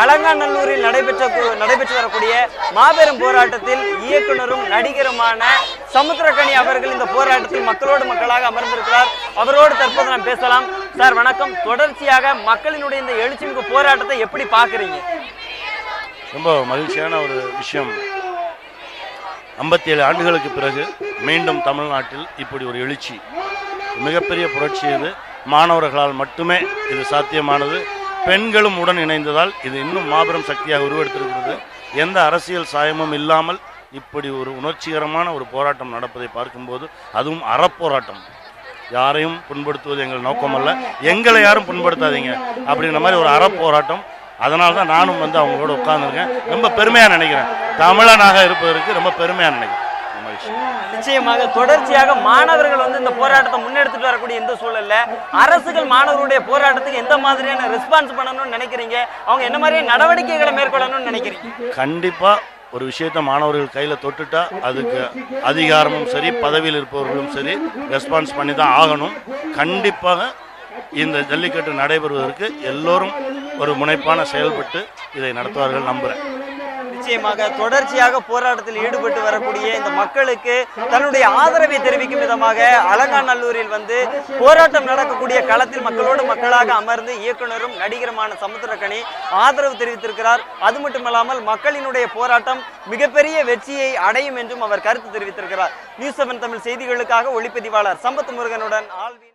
அலங்காநல்லூரில் நடைபெற்று வரக்கூடிய மாபெரும் போராட்டத்தில் இயக்குனரும் நடிகருமான சமுத்திரக்கனி அவர்கள் இந்த போராட்டத்தில் மக்களோடு மக்களாக அமர்ந்திருக்கிறார். அவரோடு தற்போது நாம் பேசலாம். சார் வணக்கம். தொடர்ச்சியாக மக்களினுடைய இந்த எழுச்சிமிகு போராட்டத்தை எப்படி பார்க்குறீங்க? ரொம்ப மகிழ்ச்சியான ஒரு விஷயம். 57 ஆண்டுகளுக்கு பிறகு மீண்டும் தமிழ்நாட்டில் இப்படி ஒரு எழுச்சி, மிகப்பெரிய புரட்சி. இது மாணவர்களால் மட்டுமே இது சாத்தியமானது. பெண்களும் உடன் இணைந்ததால் இது இன்னும் மாபெரும் சக்தியாக உருவெடுத்திருக்கிறது. எந்த அரசியல் சாயமும் இல்லாமல் இப்படி ஒரு உணர்ச்சிகரமான ஒரு போராட்டம் நடப்பதை பார்க்கும்போது, அதுவும் அறப்போராட்டம், யாரையும் புண்படுத்துவது எங்கள் நோக்கமல்ல, எங்களை யாரும் புண்படுத்தாதீங்க அப்படிங்கிற மாதிரி ஒரு அறப்போராட்டம். அதனால தான் நானும் அவங்களோட உட்கார்ந்துருக்கேன். ரொம்ப பெருமையாக நினைக்கிறேன். தமிழனாக இருப்பதற்கு ரொம்ப பெருமையாக நினைக்கிறேன். நிச்சயமாக தொடர்ச்சியாக மாணவர்கள் இந்த போராட்டத்தை முன்னெடுத்துட்டு வரக்கூடிய இந்த சூழல்ல அரசுகள் மாணவருடைய போராட்டத்துக்கு எந்த மாதிரியான ரெஸ்பான்ஸ் பண்ணணும்னு நினைக்கிறீங்க? அவங்க என்ன மாதிரியான நடவடிக்கைகளை மேற்கொள்ளணும்னு நினைக்கிறீங்க? கண்டிப்பா ஒரு விஷயத்த மாணவர்கள் கையில தொட்டுட்டா அதுக்கு அதிகாரமும் சரி, பதவியில் இருப்பவர்களும் சரி ரெஸ்பான்ஸ் பண்ணி தான் ஆகணும். கண்டிப்பாக இந்த ஜல்லிக்கட்டு நடைபெறுவதற்கு எல்லோரும் ஒரு முனைப்பான செயல்பட்டு இதை நடத்துவார்கள் நம்புறேன். நிச்சயமாக தொடர்ச்சியாக போராட்டத்தில் ஈடுபட்டு வரக்கூடிய இந்த மக்களுக்கு தன்னுடைய ஆதரவை தெரிவிக்கும் விதமாக அலங்காநல்லூரில் போராட்டம் நடக்கக்கூடிய களத்தில் மக்களோடு மக்களாக அமர்ந்து இயக்குனரும் நடிகருமான சமுத்திரக்கனி ஆதரவு தெரிவித்திருக்கிறார். அது மட்டுமல்லாமல் மக்களினுடைய போராட்டம் மிகப்பெரிய வெற்றியை அடையும் என்றும் அவர் கருத்து தெரிவித்திருக்கிறார். நியூஸ் 7 தமிழ் செய்திகளுக்காக ஒளிப்பதிவாளர் சம்பத் முருகனுடன் ஆல்வின்.